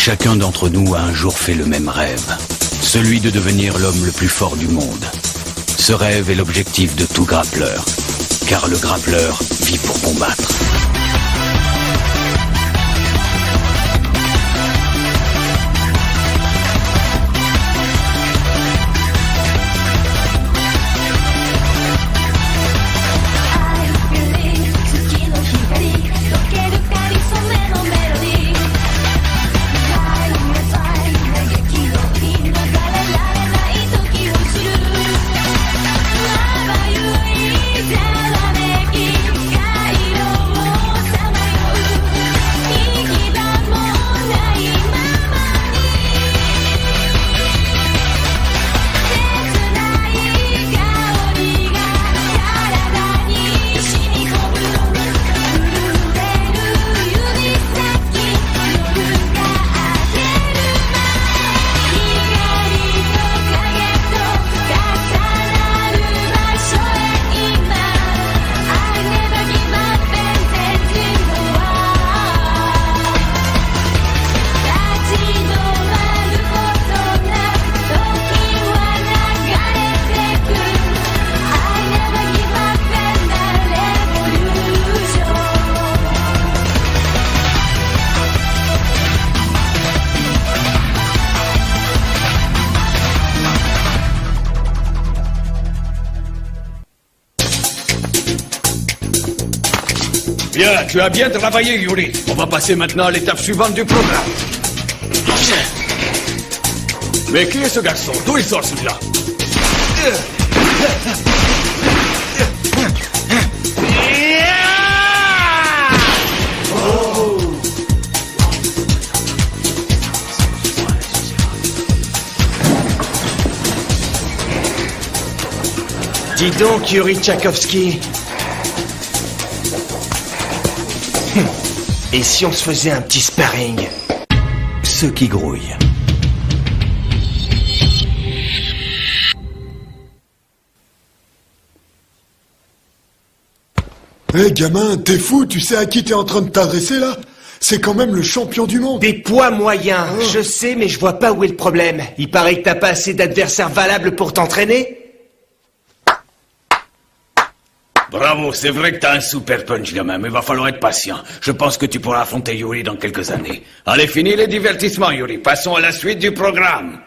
Chacun d'entre nous a un jour fait le même rêve, celui de devenir l'homme le plus fort du monde. Ce rêve est l'objectif de tout grappleur, car le grappleur vit pour combattre. Bien, tu as bien travaillé, Yuri. On va passer maintenant à l'étape suivante du programme. Mais qui est ce garçon? D'où il sort celui-là? Dis donc, Yuri Tchaikovsky. Et si on se faisait un petit sparring? Ceux qui grouillent. Hé gamin, t'es fou, tu sais à qui t'es en train de t'adresser là? C'est quand même le champion du monde. Des poids moyens, je sais, mais je vois pas où est le problème. Il paraît que t'as pas assez d'adversaires valables pour t'entraîner. Bravo, c'est vrai que t'as un super punch, gamin, mais va falloir être patient. Je pense que tu pourras affronter Yuri dans quelques années. Allez, fini les divertissements, Yuri. Passons à la suite du programme.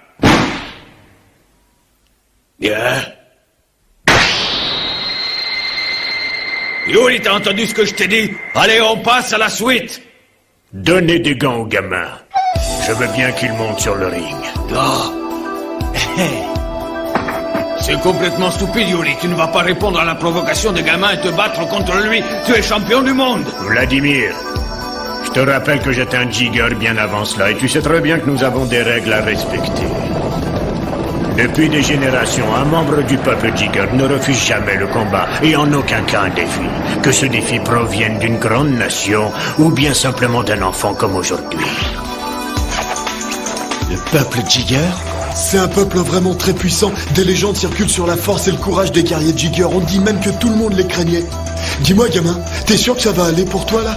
Bien. Yuri, t'as entendu ce que je t'ai dit? Allez, on passe à la suite. Donnez des gants au gamin. Je veux bien qu'il monte sur le ring. Oh. C'est complètement stupide, Yuri. Tu ne vas pas répondre à la provocation des gamins et te battre contre lui. Tu es champion du monde. Vladimir, je te rappelle que j'étais un jigger bien avant cela et tu sais très bien que nous avons des règles à respecter. Depuis des générations, un membre du peuple jigger ne refuse jamais le combat et en aucun cas un défi. Que ce défi provienne d'une grande nation ou bien simplement d'un enfant comme aujourd'hui. Le peuple jigger? C'est un peuple vraiment très puissant. Des légendes circulent sur la force et le courage des guerriers Jigger. On dit même que tout le monde les craignait. Dis-moi, gamin, t'es sûr que ça va aller pour toi, là?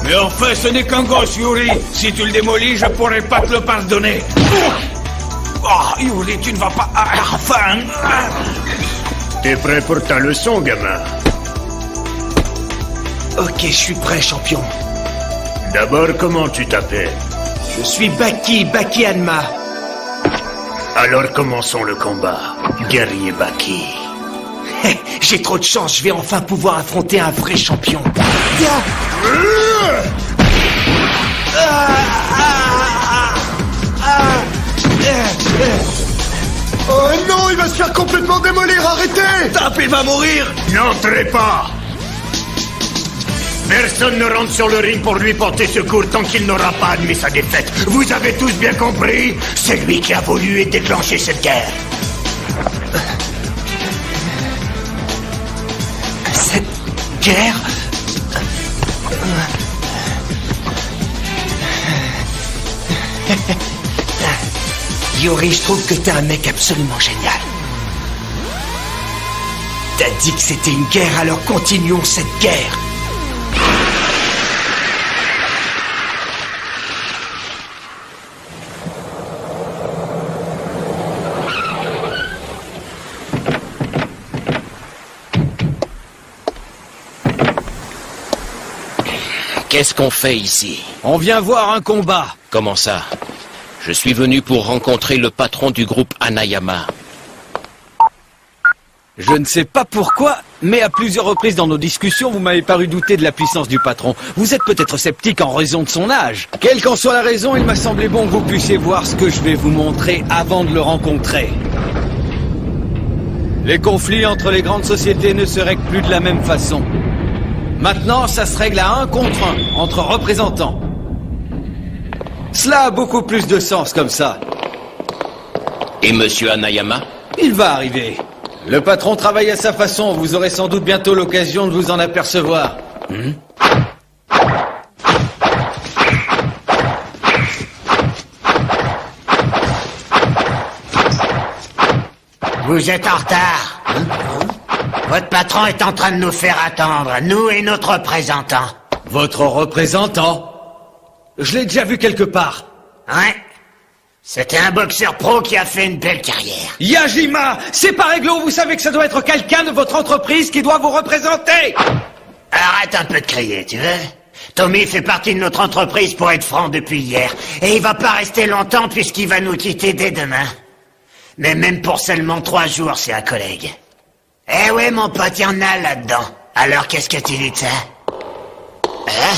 Mais enfin, ce n'est qu'un gosse, Yuri. Si tu le démolis, je pourrai pas te le pardonner. Oh, Yuri, tu ne vas pas... Enfin... T'es prêt pour ta leçon, gamin? Ok, je suis prêt, champion. D'abord, comment tu t'appelles? Je suis Baki Hanma. Alors commençons le combat, guerrier Baki. J'ai trop de chance, je vais enfin pouvoir affronter un vrai champion. Oh non, il va se faire complètement démolir, arrêtez! Tape, il va mourir. N'entrez pas! Personne ne rentre sur le ring pour lui porter secours tant qu'il n'aura pas admis sa défaite. Vous avez tous bien compris? C'est lui qui a voulu et déclenché cette guerre. Cette guerre? Yuri, je trouve que t'es un mec absolument génial. T'as dit que c'était une guerre, alors continuons cette guerre. Qu'est-ce qu'on fait ici? On vient voir un combat. Comment ça? Je suis venu pour rencontrer le patron du groupe Hanayama. Je ne sais pas pourquoi, mais à plusieurs reprises dans nos discussions, vous m'avez paru douter de la puissance du patron. Vous êtes peut-être sceptique en raison de son âge. Quelle qu'en soit la raison, il m'a semblé bon que vous puissiez voir ce que je vais vous montrer avant de le rencontrer. Les conflits entre les grandes sociétés ne se règlent plus de la même façon. Maintenant, ça se règle à 1 contre 1, entre représentants. Cela a beaucoup plus de sens comme ça. Et Monsieur Hanayama? Il va arriver. Le patron travaille à sa façon, vous aurez sans doute bientôt l'occasion de vous en apercevoir. Vous êtes en retard. Votre patron est en train de nous faire attendre, nous et notre représentant. Votre représentant? Je l'ai déjà vu quelque part. Ouais. C'était un boxeur pro qui a fait une belle carrière. Yajima! C'est pas réglo, vous savez que ça doit être quelqu'un de votre entreprise qui doit vous représenter! Arrête un peu de crier, tu veux? Tommy fait partie de notre entreprise pour être franc depuis hier. Et il va pas rester longtemps puisqu'il va nous quitter dès demain. Mais même pour seulement 3 jours, c'est un collègue. Eh ouais, mon pote, y en a là-dedans. Alors qu'est-ce que tu dis de ça? Hein?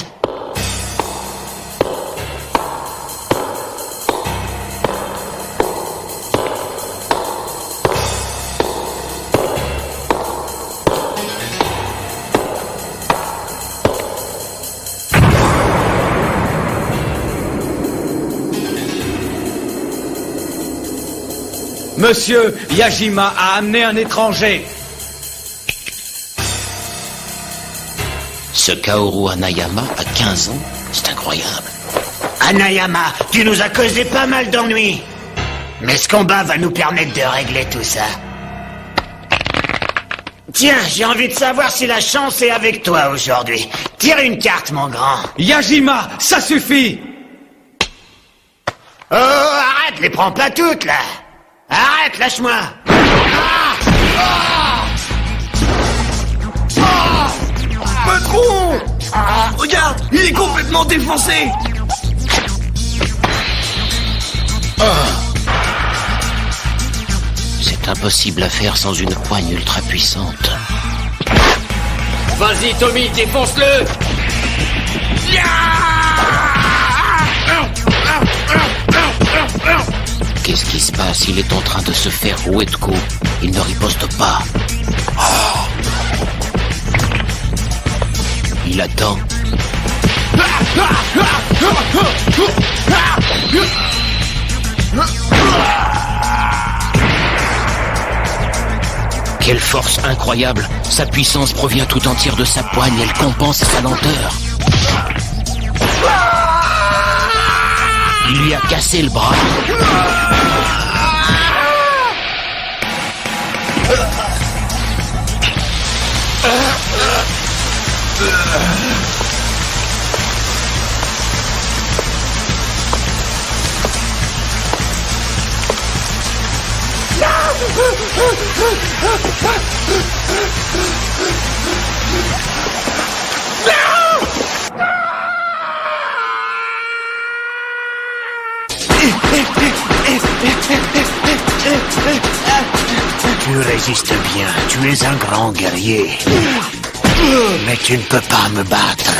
Monsieur Yajima a amené un étranger. Ce Kaoru Hanayama a 15 ans? C'est incroyable. Hanayama, tu nous as causé pas mal d'ennuis. Mais ce combat va nous permettre de régler tout ça. Tiens, j'ai envie de savoir si la chance est avec toi aujourd'hui. Tire une carte, mon grand. Yajima, ça suffit! Oh, arrête, les prends pas toutes, là. Arrête, lâche-moi. Patron! Regarde, il est complètement défoncé! C'est impossible à faire sans une poigne ultra puissante. Vas-y, Tommy, défonce-le! Qu'est-ce qui se passe? Il est en train de se faire rouer de coups. Il ne riposte pas. Il attend. Quelle force incroyable! Sa puissance provient tout entière de sa poigne. Elle compense sa lenteur. Il lui a cassé le bras. Tu résistes bien, tu es un grand guerrier. Mais tu ne peux pas me battre.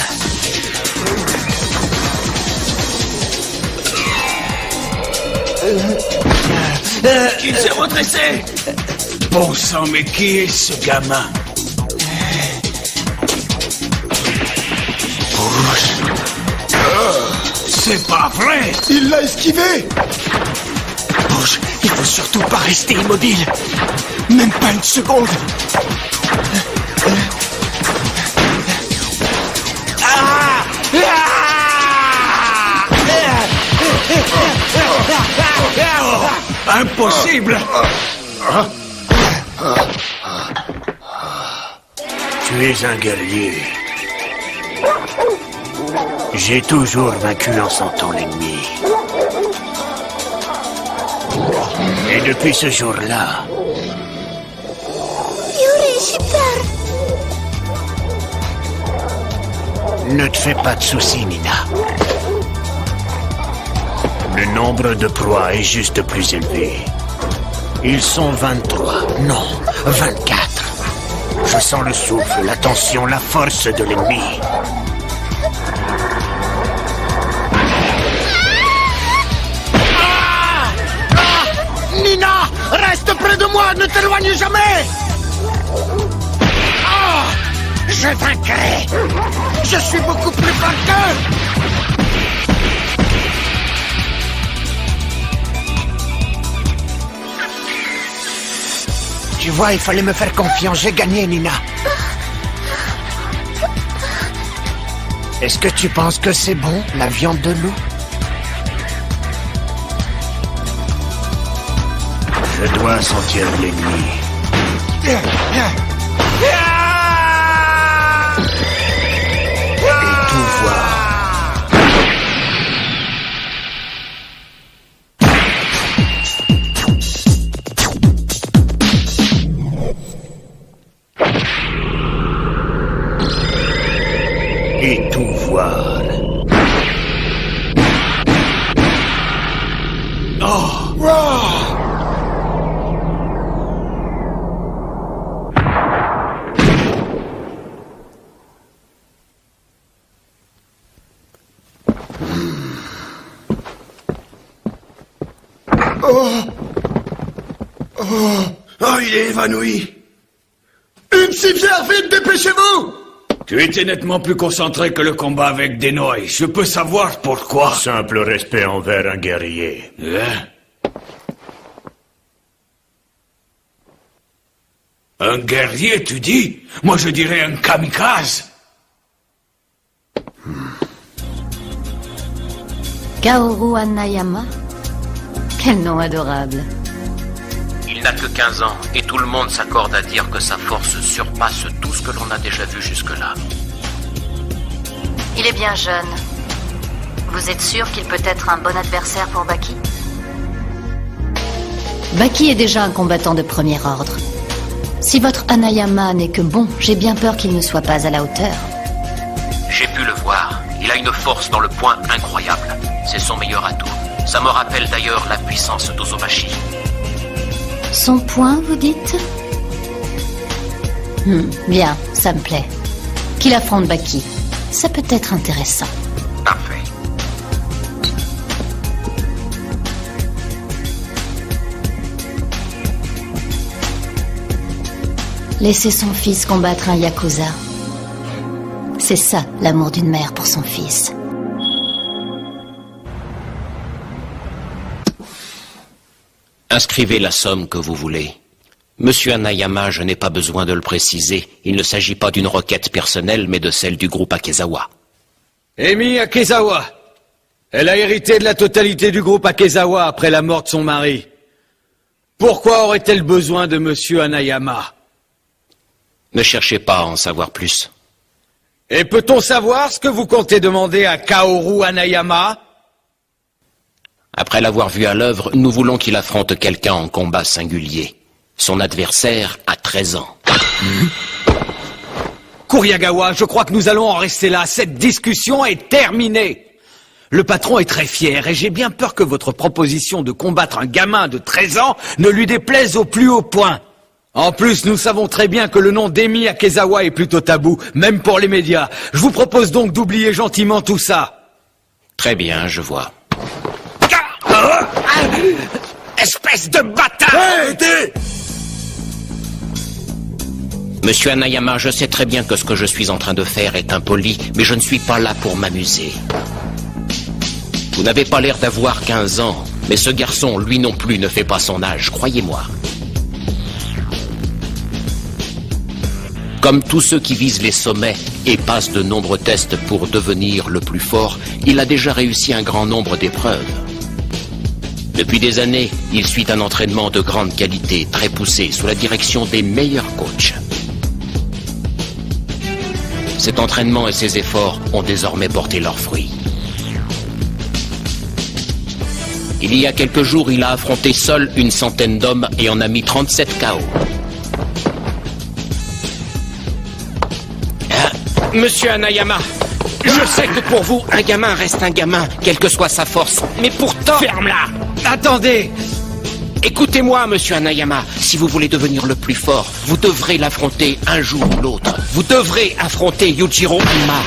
Il s'est redressé! Bon sang, mais qui est ce gamin? C'est pas vrai! Il l'a esquivé! Bouge, il faut surtout pas rester immobile. Même pas une seconde. Impossible! Tu es un guerrier. J'ai toujours vaincu en sentant l'ennemi. Et depuis ce jour-là... Yuri, j'ai peur. Ne te fais pas de soucis, Nina. Le nombre de proies est juste plus élevé. Ils sont 23, non, 24. Je sens le souffle, la tension, la force de l'ennemi. Nina, reste près de moi, ne t'éloigne jamais. Je vaincrai. Je suis beaucoup plus fort qu'eux. Tu vois, il fallait me faire confiance. J'ai gagné, Nina. Est-ce que tu penses que c'est bon, la viande de loup? Je dois sentir l'ennemi. Et tout voir. Et tout voir. Oh! Oh, il est évanoui. Une civière, vite, dépêchez-vous! Tu étais nettement plus concentré que le combat avec Denoy. Je peux savoir pourquoi. Simple respect envers un guerrier. Hein? Un guerrier, tu dis? Moi, je dirais un kamikaze. Kaoru Hanayama? Quel nom adorable. Il n'a que 15 ans, et tout le monde s'accorde à dire que sa force surpasse tout ce que l'on a déjà vu jusque-là. Il est bien jeune. Vous êtes sûr qu'il peut être un bon adversaire pour Baki? Baki est déjà un combattant de premier ordre. Si votre Hanayama n'est que bon, j'ai bien peur qu'il ne soit pas à la hauteur. J'ai pu le voir. Il a une force dans le poing incroyable. C'est son meilleur atout. Ça me rappelle d'ailleurs la puissance d'Ozomashi. Son poing, vous dites? Bien, ça me plaît. Qu'il affronte Baki. Ça peut être intéressant. Parfait. Laisser son fils combattre un Yakuza. C'est ça, l'amour d'une mère pour son fils. Inscrivez la somme que vous voulez. Monsieur Hanayama, je n'ai pas besoin de le préciser. Il ne s'agit pas d'une requête personnelle, mais de celle du groupe Akezawa. Emi Akezawa. Elle a hérité de la totalité du groupe Akezawa après la mort de son mari. Pourquoi aurait-elle besoin de Monsieur Hanayama? Ne cherchez pas à en savoir plus. Et peut-on savoir ce que vous comptez demander à Kaoru Hanayama? Après l'avoir vu à l'œuvre, nous voulons qu'il affronte quelqu'un en combat singulier. Son adversaire a 13 ans. Kuriagawa, je crois que nous allons en rester là. Cette discussion est terminée. Le patron est très fier et j'ai bien peur que votre proposition de combattre un gamin de 13 ans ne lui déplaise au plus haut point. En plus, nous savons très bien que le nom d'Emi Akezawa est plutôt tabou, même pour les médias. Je vous propose donc d'oublier gentiment tout ça. Très bien, je vois. Espèce de bâtard! Arrêtez! Monsieur Hanayama, je sais très bien que ce que je suis en train de faire est impoli, mais je ne suis pas là pour m'amuser. Vous n'avez pas l'air d'avoir 15 ans, mais ce garçon, lui non plus, ne fait pas son âge, croyez-moi. Comme tous ceux qui visent les sommets et passent de nombreux tests pour devenir le plus fort, il a déjà réussi un grand nombre d'épreuves. Depuis des années, il suit un entraînement de grande qualité, très poussé, sous la direction des meilleurs coachs. Cet entraînement et ses efforts ont désormais porté leurs fruits. Il y a quelques jours, il a affronté seul une centaine d'hommes et en a mis 37 KO. Monsieur Hanayama, Je sais que pour vous, un gamin reste un gamin, quelle que soit sa force. Mais pourtant... Ferme-la! Attendez! Écoutez-moi, monsieur Hanayama. Si vous voulez devenir le plus fort, vous devrez l'affronter un jour ou l'autre. Vous devrez affronter Yujiro Hanma.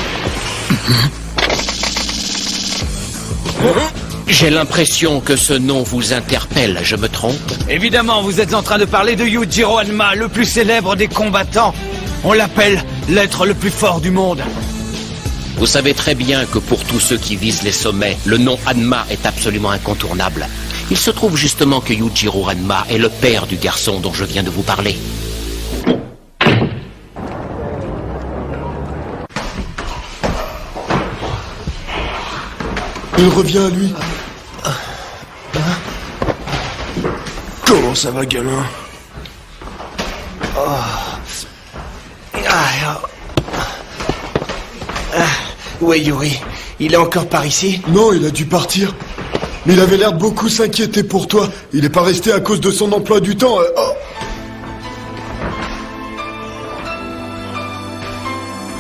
J'ai l'impression que ce nom vous interpelle, je me trompe? Évidemment, vous êtes en train de parler de Yujiro Hanma, le plus célèbre des combattants. On l'appelle l'être le plus fort du monde. Vous savez très bien que pour tous ceux qui visent les sommets, le nom Hanma est absolument incontournable. Il se trouve justement que Yujiro Hanma est le père du garçon dont je viens de vous parler. Il revient à lui. Comment ça va, gamin? Où est Yuri? Il est encore par ici? Non, il a dû partir. Mais il avait l'air de beaucoup s'inquiéter pour toi. Il n'est pas resté à cause de son emploi du temps.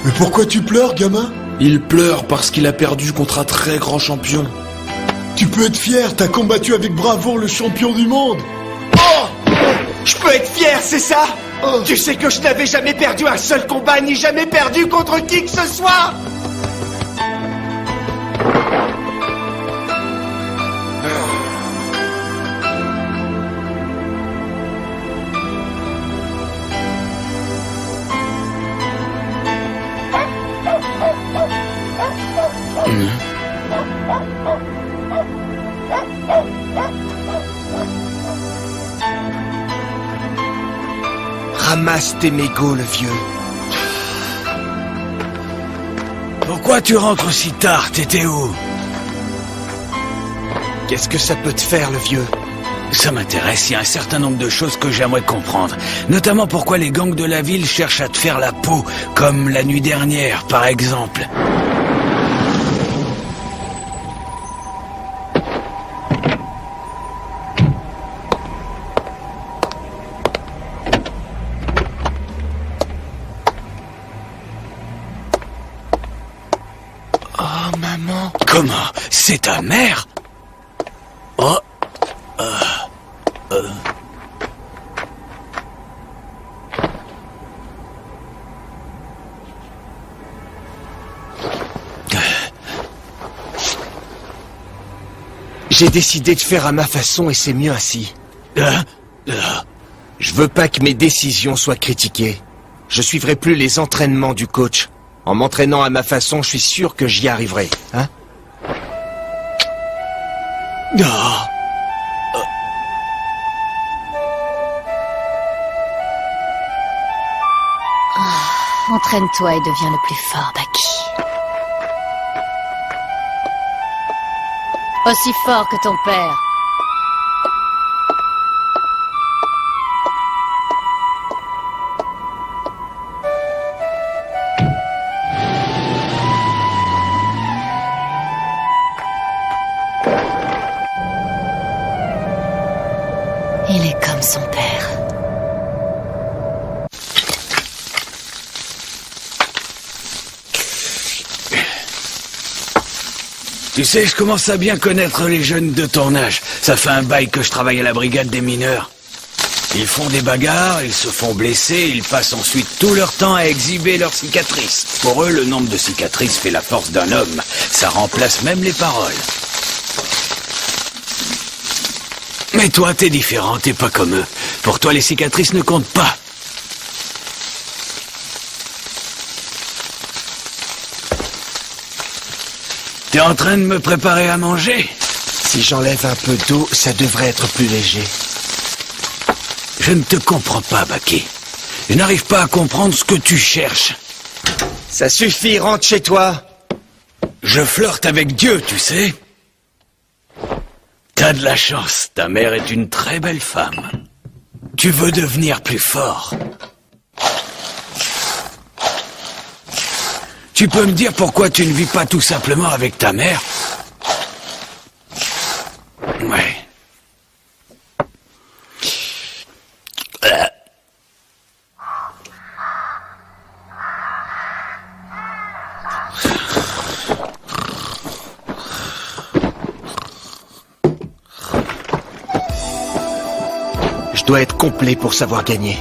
Mais pourquoi tu pleures, gamin? Il pleure parce qu'il a perdu contre un très grand champion. Tu peux être fier, t'as combattu avec bravoure le champion du monde. Je peux être fier, c'est ça? Tu sais que je n'avais jamais perdu un seul combat, ni jamais perdu contre qui que ce soit. Ramasse tes mégots, le vieux. Pourquoi tu rentres si tard? T'étais où? Qu'est-ce que ça peut te faire, le vieux? Ça m'intéresse, il y a un certain nombre de choses que j'aimerais comprendre. Notamment pourquoi les gangs de la ville cherchent à te faire la peau, comme la nuit dernière, par exemple. Oh, maman. Comment? C'est ta mère? Oh. J'ai décidé de faire à ma façon et c'est mieux ainsi. Je veux pas que mes décisions soient critiquées. Je suivrai plus les entraînements du coach. En m'entraînant à ma façon, je suis sûr que j'y arriverai, hein? Entraîne-toi et deviens le plus fort, Baki. Aussi fort que ton père. Il est comme son père. Tu sais, je commence à bien connaître les jeunes de ton âge. Ça fait un bail que je travaille à la brigade des mineurs. Ils font des bagarres, ils se font blesser, ils passent ensuite tout leur temps à exhiber leurs cicatrices. Pour eux, le nombre de cicatrices fait la force d'un homme. Ça remplace même les paroles. Mais toi, t'es différent, t'es pas comme eux. Pour toi, les cicatrices ne comptent pas. T'es en train de me préparer à manger? Si j'enlève un peu d'eau, ça devrait être plus léger. Je ne te comprends pas, Baki. Je n'arrive pas à comprendre ce que tu cherches. Ça suffit, rentre chez toi. Je flirte avec Dieu, tu sais. T'as de la chance, ta mère est une très belle femme. Tu veux devenir plus fort. Tu peux me dire pourquoi tu ne vis pas tout simplement avec ta mère? Ouais. dois être complet pour savoir gagner.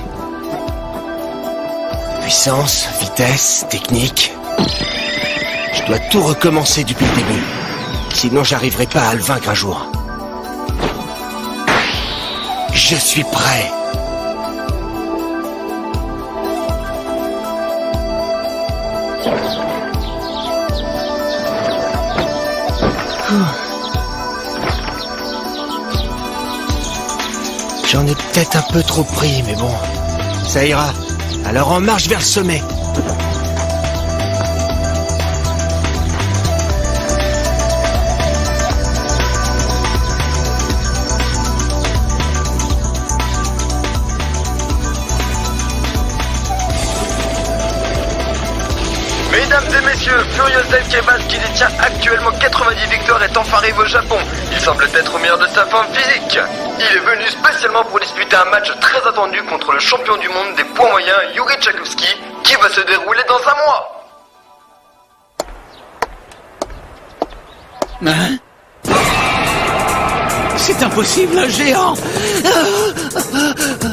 Puissance, vitesse, technique. Je dois tout recommencer depuis le début. Sinon, j'arriverai pas à le vaincre un jour. Je suis prêt. J'en ai peut-être un peu trop pris, mais bon, ça ira. Alors en marche vers le sommet. Mesdames et messieurs, Furious Dave Kebas, qui détient actuellement 90 victoires, est enfin arrivé au Japon. Il semble être au meilleur de sa forme physique. Il est venu spécialement pour disputer un match très attendu contre le champion du monde des poids moyens, Yuri Tchaikovsky, qui va se dérouler dans un mois. Hein? C'est impossible, un géant!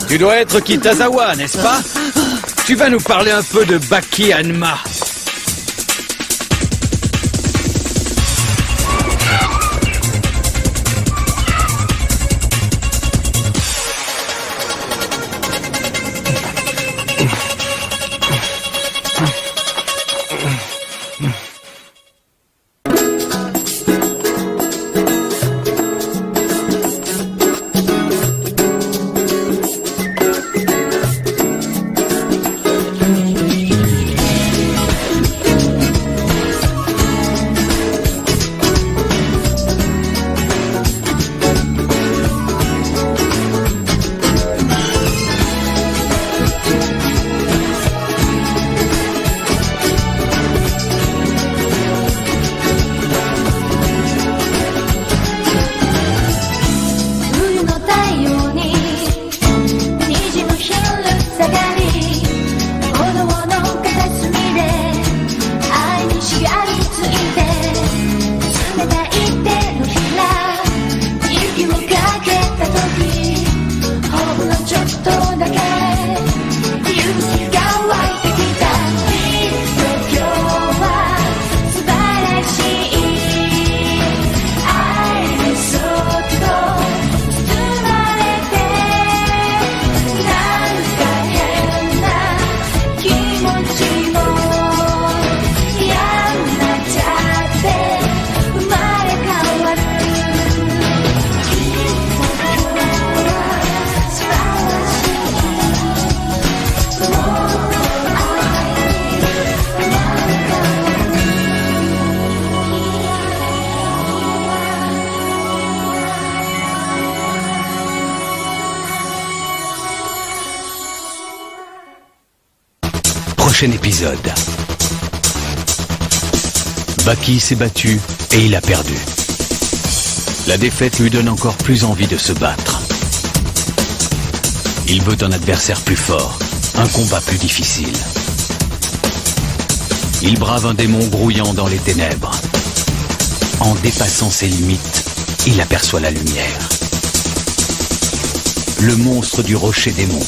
Tu dois être Kitazawa, n'est-ce pas? Tu vas nous parler un peu de Baki Hanma. Prochain épisode. Baki s'est battu et il a perdu. La défaite lui donne encore plus envie de se battre. Il veut un adversaire plus fort, un combat plus difficile. Il brave un démon grouillant dans les ténèbres. En dépassant ses limites, il aperçoit la lumière. Le monstre du rocher démon.